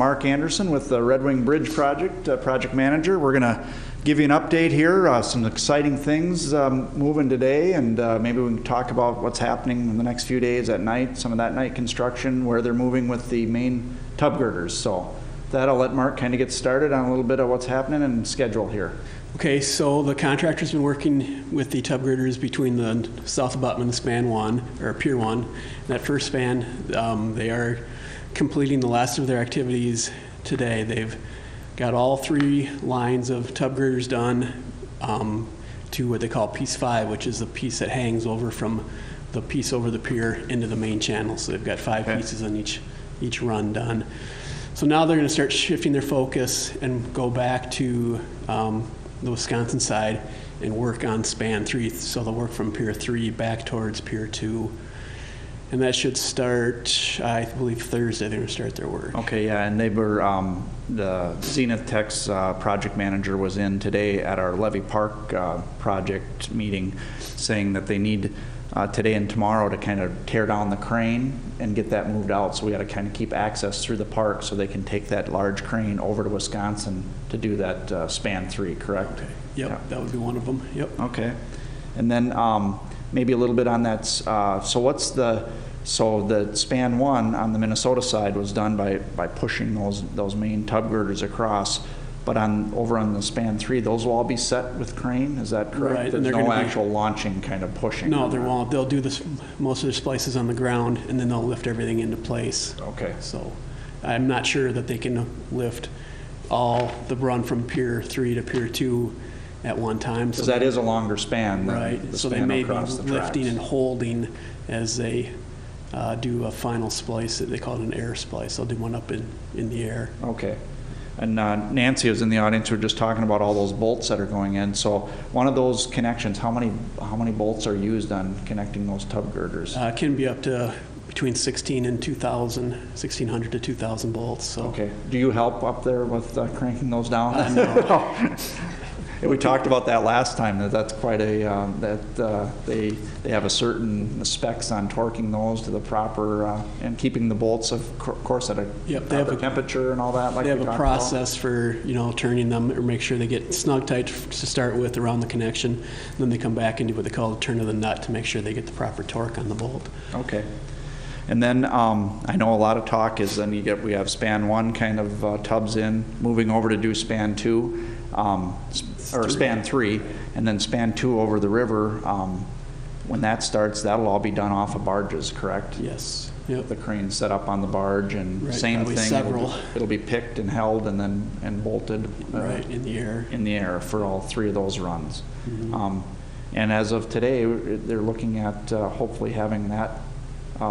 Mark Anderson with the Red Wing Bridge Project, project manager. We're going to give you an update here, some exciting things moving today, and maybe we can talk about what's happening in the next few days at night, some of that night construction, where they're moving with the main tub girders. So that I'll let Mark kind of get started on a little bit of what's happening and schedule here. Okay, so the contractor's been working with the tub girders between the south abutment span 1, or Pier 1. That first span, they are completing the last of their activities today. They've got all 3 lines of tub girders done to what they call piece 5, which is the piece that hangs over from the piece over the pier into the main channel. So they've got 5 pieces on each run done. So now they're going to start shifting their focus and go back to the Wisconsin side and work on span 3. So they'll work from Pier 3 back towards Pier 2. And that should start, I believe, Thursday. They're going to start their work. Okay, yeah, and they were, the Zenith Tech's project manager was in today at our Levy Park project meeting saying that they need today and tomorrow to kind of tear down the crane and get that moved out. So we got to kind of keep access through the park so they can take that large crane over to Wisconsin to do that span 3, correct? Okay. Yep, yeah. That would be one of them. Yep. Okay. And then maybe a little bit on that. So the span 1 on the Minnesota side was done by pushing those main tub girders across. But over on the span 3, those will all be set with crane. Is that correct? Right. There's no actual launching kind of pushing. No, there won't. They'll do most of the splices on the ground, and then they'll lift everything into place. Okay. So I'm not sure that they can lift all the run from Pier 3 to Pier 2 at one time. Because that is a longer span than right. the so span they may be across the lifting tracks. and holding as they do a final splice. They call it an air splice. They'll do one up in the air. Okay. And Nancy was in the audience. We were just talking about all those bolts that are going in. So one of those connections, how many bolts are used on connecting those tub girders? It can be up to between 1,600 to 2,000 bolts. So. Okay. Do you help up there with cranking those down? No. We talked about that last time. That's quite a they have a certain specs on torquing those to the proper and keeping the bolts of course at a proper temperature and all that. They have a process for turning them or make sure they get snug tight to start with around the connection. And then they come back and do what they call a turn of the nut to make sure they get the proper torque on the bolt. Okay. And then I know a lot of talk is then we have span 1 kind of tubs in, moving over to do span 2. Or span 3, and then span 2 over the river. When that starts, that'll all be done off of barges, correct? Yes. Yep. The crane set up on the barge, and right, same thing. Several. It'll be picked and held, and bolted. Right in the air. In the air for all 3 of those runs. Mm-hmm. And as of today, they're looking at hopefully having that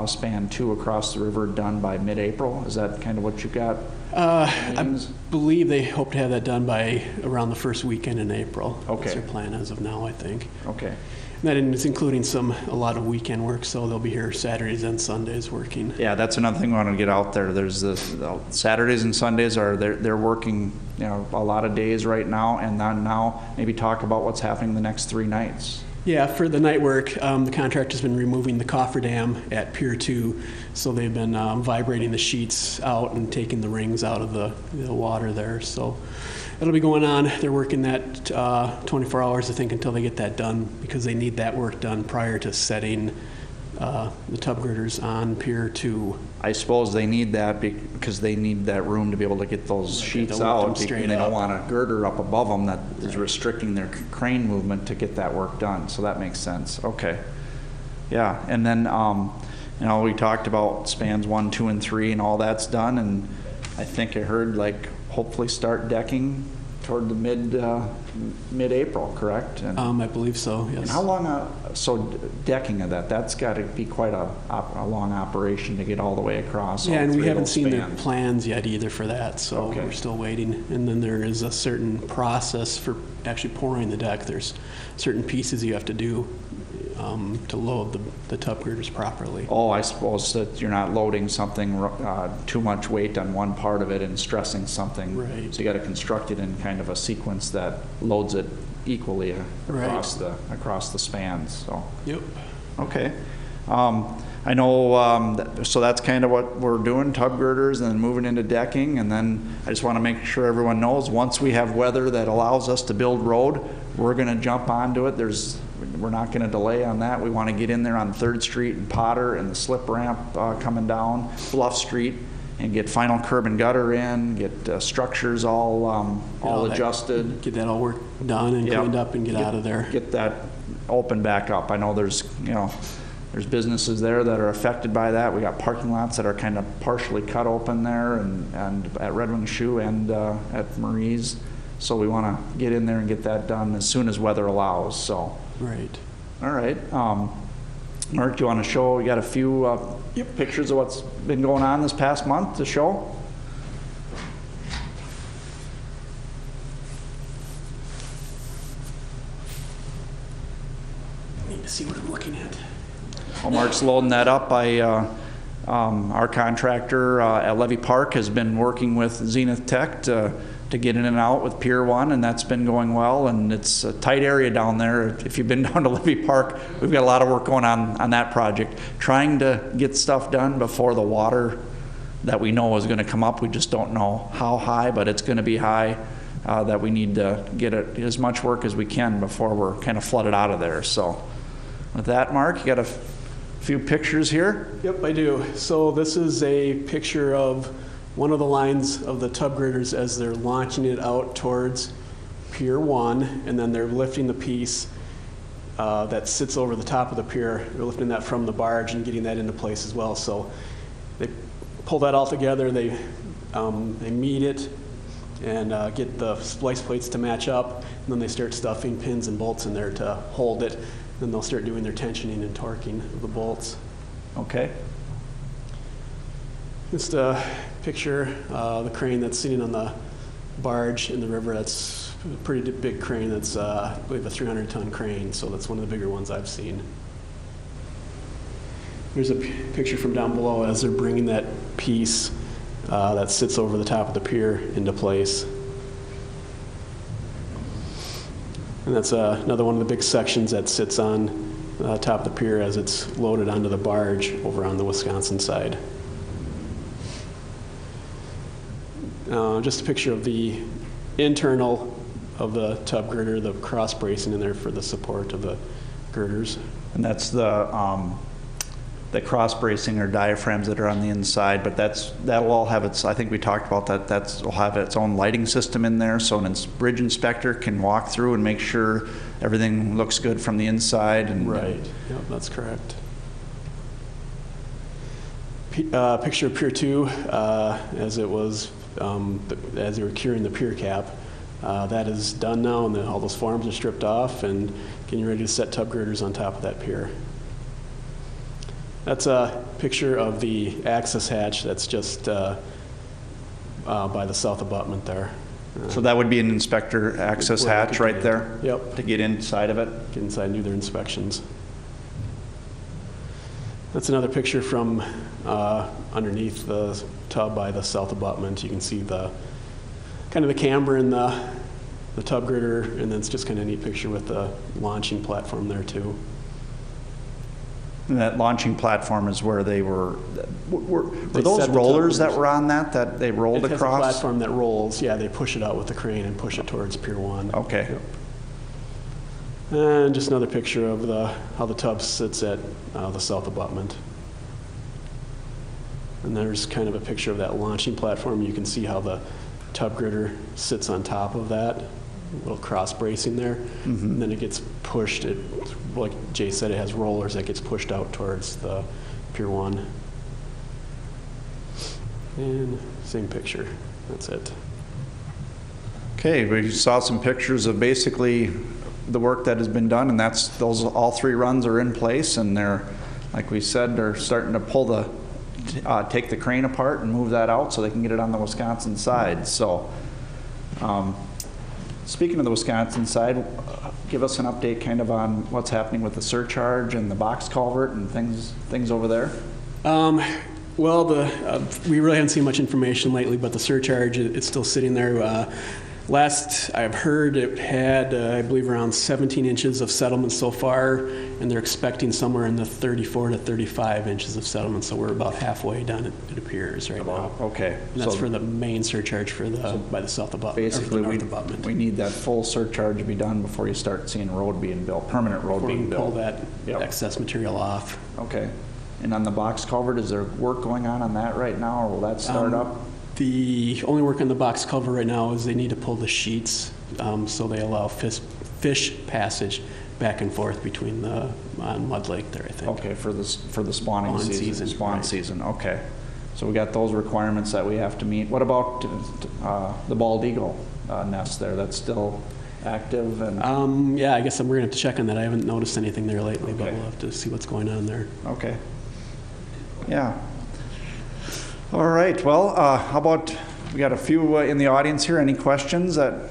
span 2 across the river done by mid-April. Is that kind of what you got? I believe they hope to have that done by around the first weekend in April. Okay. That's their plan as of now, I think. Okay. And that is including a lot of weekend work, so they'll be here Saturdays and Sundays working. Yeah, that's another thing we want to get out there. There's Saturdays and Sundays they're working a lot of days right now, and then now maybe talk about what's happening the next 3 nights. Yeah, for the night work, the contractor's been removing the cofferdam at Pier 2, so they've been vibrating the sheets out and taking the rings out of the water there. So it'll be going on. They're working that 24 hours, I think, until they get that done, because they need that work done prior to setting the tub girders on Pier 2. I suppose they need that because they need that room to be able to get those sheets out. They don't want a girder up above them that is restricting their crane movement to get that work done. So that makes sense. Okay. Yeah, and then we talked about spans 1, 2, and 3, and all that's done. And I think I heard hopefully start decking toward the mid-April, correct? And, I believe so, yes. And how long, so decking of that's got to be quite a long operation to get all the way across. Yeah, and we haven't seen the plans yet either for that, so we're still waiting. And then there is a certain process for actually pouring the deck. There's certain pieces you have to do to load the tub girders properly. Oh, I suppose that you're not loading something too much weight on one part of it and stressing something. Right. So you got to construct it in kind of a sequence that loads it equally across the spans. So. Yep. Okay. I know, so that's kind of what we're doing, tub girders and then moving into decking. And then I just want to make sure everyone knows, once we have weather that allows us to build road, we're going to jump onto it. We're not going to delay on that. We want to get in there on 3rd Street and Potter and the slip ramp coming down Bluff Street and get final curb and gutter in, get structures all adjusted. Get that all work done and cleaned up and get out of there. Get that open back up. I know there's businesses there that are affected by that. We got parking lots that are kind of partially cut open there and at Red Wing Shoe and at Marie's. So we want to get in there and get that done as soon as weather allows. So. Right. All right. Mark, do you want to show? You got a few pictures of what's been going on this past month to show? I need to see what I'm looking at. Well, Mark's loading that up. Our contractor at Levy Park has been working with Zenith Tech to get in and out with Pier 1, and that's been going well, and it's a tight area down there. If you've been down to Levy Park, we've got a lot of work going on that project. Trying to get stuff done before the water that we know is going to come up. We just don't know how high, but it's going to be high, that we need to get as much work as we can before we're kind of flooded out of there. So with that, Mark, you got a few pictures here? Yep, I do. So this is a picture of one of the lines of the tub girders as they're launching it out towards Pier 1, and then they're lifting the piece that sits over the top of the pier. They're lifting that from the barge and getting that into place as well. So they pull that all together, they meet it and get the splice plates to match up, and then they start stuffing pins and bolts in there to hold it. Then they'll start doing their tensioning and torquing of the bolts. Okay. Just a picture, the crane that's sitting on the barge in the river. That's a pretty big crane. That's, I believe, a 300-ton crane, so that's one of the bigger ones I've seen. There's a picture from down below as they're bringing that piece that sits over the top of the pier into place. And that's another one of the big sections that sits on top of the pier as it's loaded onto the barge over on the Wisconsin side. Just a picture of the internal of the tub girder, the cross bracing in there for the support of the girders. And that's the cross bracing or diaphragms that are on the inside, but that'll all have its, I think we talked about that, will have its own lighting system in there, so an bridge inspector can walk through and make sure everything looks good from the inside. And right, yep, that's correct. Picture of Pier 2 as it was, as they were curing the pier cap. That is done now, and then all those forms are stripped off and getting ready to set tub girders on top of that pier. That's a picture of the access hatch that's just by the south abutment there. So that would be an inspector access hatch right there? Yep. To get inside of it? Get inside and do their inspections. That's another picture from underneath the tub by the south abutment. You can see the kind of the camber in the tub girder, and then it's just kind of a neat picture with the launching platform there too. And that launching platform is where they were those rollers that were on that they rolled across? It has a platform that rolls. Yeah, they push it out with the crane and push it towards Pier 1. Okay. Yep. And just another picture of how the tub sits at the south abutment. And there's kind of a picture of that launching platform. You can see how the tub girder sits on top of that, little cross bracing there. Mm-hmm. And then it gets pushed. Like Jay said, it has rollers that gets pushed out towards the Pier 1. And same picture. That's it. Okay, we saw some pictures of basically the work that has been done, and all 3 runs are in place, and they're, like we said, they're starting to take the crane apart and move that out so they can get it on the Wisconsin side. So speaking of the Wisconsin side, give us an update kind of on what's happening with the surcharge and the box culvert and things over there. Well, we really haven't seen much information lately, but the surcharge, it's still sitting there. Last I've heard, it had, I believe, around 17 inches of settlement so far, and they're expecting somewhere in the 34 to 35 inches of settlement, so we're about halfway done, it appears, right now. Okay. And that's so for the main surcharge for the, by the south abutment, basically, or the north abutment. we need that full surcharge to be done before you start seeing road being built, permanent road Before we being can pull built. that excess material off. Okay. And on the box culvert, is there work going on that right now, or will that start up? The only work on the box culvert right now is they need to pull the sheets, so they allow fish passage back and forth between the Mud Lake there, I think. Okay, for the spawning season. Spawn right. season, okay. So we got those requirements that we have to meet. What about the bald eagle nest there? That's still active and? Yeah, I guess we're gonna have to check on that. I haven't noticed anything there lately, but Okay. we'll have to see what's going on there. Okay. Yeah. All right, well, how about, we got a few in the audience here. Any questions that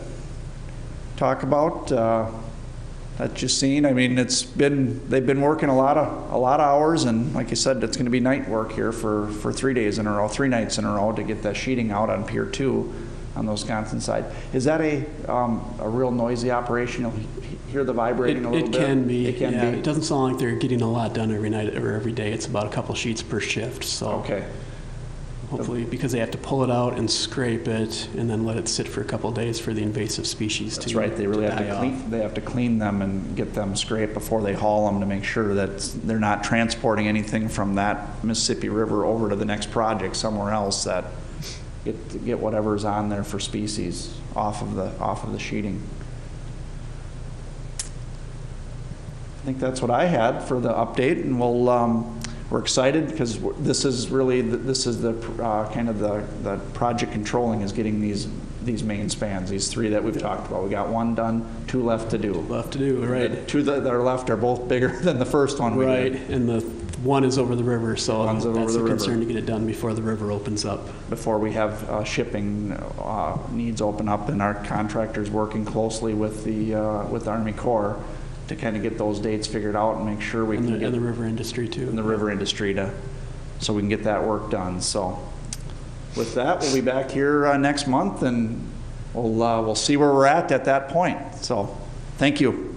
talk about that you've seen? I mean, they've been working a lot of hours, and like you said, it's going to be night work here for 3 days in a row, 3 nights in a row to get that sheeting out on Pier 2 on the Wisconsin side. Is that a real noisy operation? You'll hear the vibrating a little bit? It can be. It can yeah, be. It doesn't sound like they're getting a lot done every night or every day. It's about a couple sheets per shift. So Okay. hopefully, because they have to pull it out and scrape it and then let it sit for a couple of days for the invasive species That's right. They really have die to off. clean. They have to clean them and get them scraped before they haul them to make sure that they're not transporting anything from that Mississippi River over to the next project somewhere else. That get whatever's on there for species off of the sheeting. I think that's what I had for the update, and we're excited because this is the kind of the project controlling is getting these main spans, these 3 that we've talked about. We got 1 done, 2 left to do. Left to do, right. The 2 that are left are both bigger than the first one we Right, did. and the one is over the river, so One's over that's the a river. concern to get it done before the river opens up. Before we have shipping needs open up, and our contractors working closely with the Army Corps to kind of get those dates figured out and make sure we can get And the river industry too. in the river industry so we can get that work done. So with that, we'll be back here next month, and we'll see where we're at that point. So thank you.